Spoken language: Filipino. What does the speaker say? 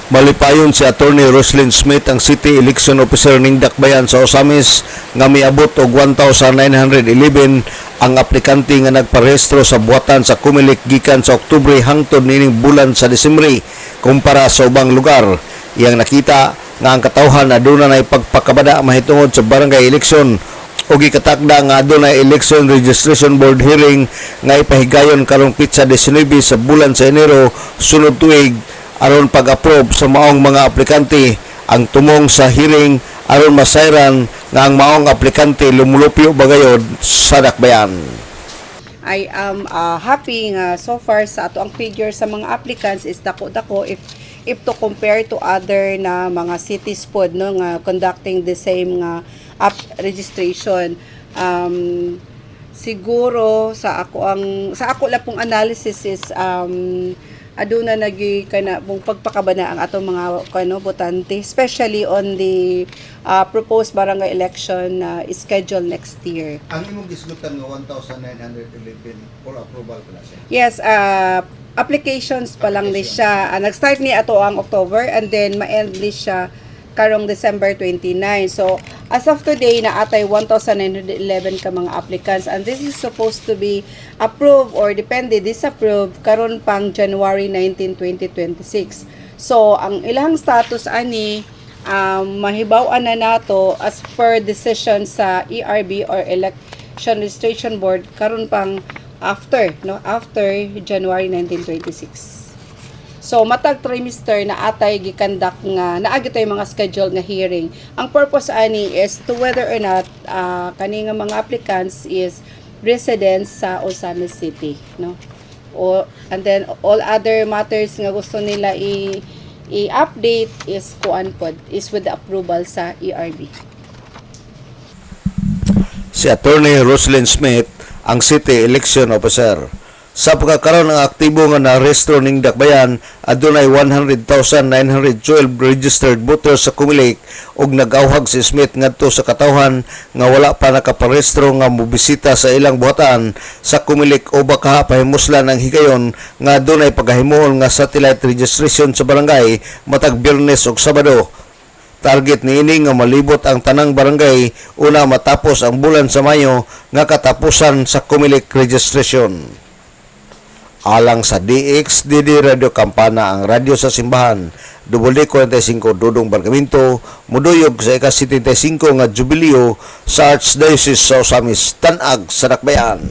Malipayon si Attorney Roslyn Smith ang City Election Officer ning Dakbayan sa Osamis nga miabot og 1,911 ang aplikante nga nagparehistro sa buhatan sa Comelec gikan sa Oktubre hangtod nining bulan sa Disyembre kumpara sa ubang lugar. Iyang nakita nga ang katawhan aduna nay pagpakabada mahitungod sa barangay election o gikatakda nga adunay election registration board hearing nga ipahigayon karong pitsa 19 sa bulan sa Enero sunod tuig aron pag-approve sa maong mga aplikante. Ang tumong sa hearing aron masayran nga ang maong aplikante lumulupyo bagayod sa Dakbayan. I am happy nga so far sa ato ang figure sa mga applicants is dako-dako if to compare to other na mga cities pod no nga conducting the same nga app registration. Siguro sa ako lang pong analysis is aduna nagi kana mong pagpakabana ang atong mga botante, especially on the proposed barangay election schedule next year. Ang imong gisgutan nga 1,911 for approval pala siya. Yes, applications pa lang ni siya. Nag-start ni ato ang October and then ma-end ni siya karong December 29. So, as of today, naatay 1,911 ka mga applicants and this is supposed to be approved or depende disapproved karon pang January 19, 2026. So, ang ilang status ani mahibaw-an na nato as per decision sa ERB or Election Registration Board karon pang after January 19, 2026. So, matag trimester na atay gikandak nga naagi tay mga schedule nga hearing. Ang purpose ani is to whether or not kani nga mga applicants is residents sa Osamis City, no? And then all other matters nga gusto nila i-update is is with the approval sa ERB. Si Attorney Roslyn Smith ang City Election Officer. Sa pagkakaroon ng aktibo nga na-rehistro ning Dakbayan, adunay 100,912 registered voters sa Comelec ug nag-awhag si Smith ngadto sa katawhan nga wala pa nakaparehistro nga mobisita sa ilang buhatan sa Comelec o baka pahimuslan ang higayon nga adunay paghimuon nga satellite registration sa barangay matag Biyernes ug Sabado. Target niini nga malibot ang tanang barangay una matapos ang bulan sa Mayo nga katapusan sa Comelec registration. Alang sa DXDD Radio Campana, ang radyo sa simbahan, WD45 Dudong Bargamento, muduyog sa ika-75 nga jubileo sa Archdiocese sa Osamis, Tanag sa Dakbayan.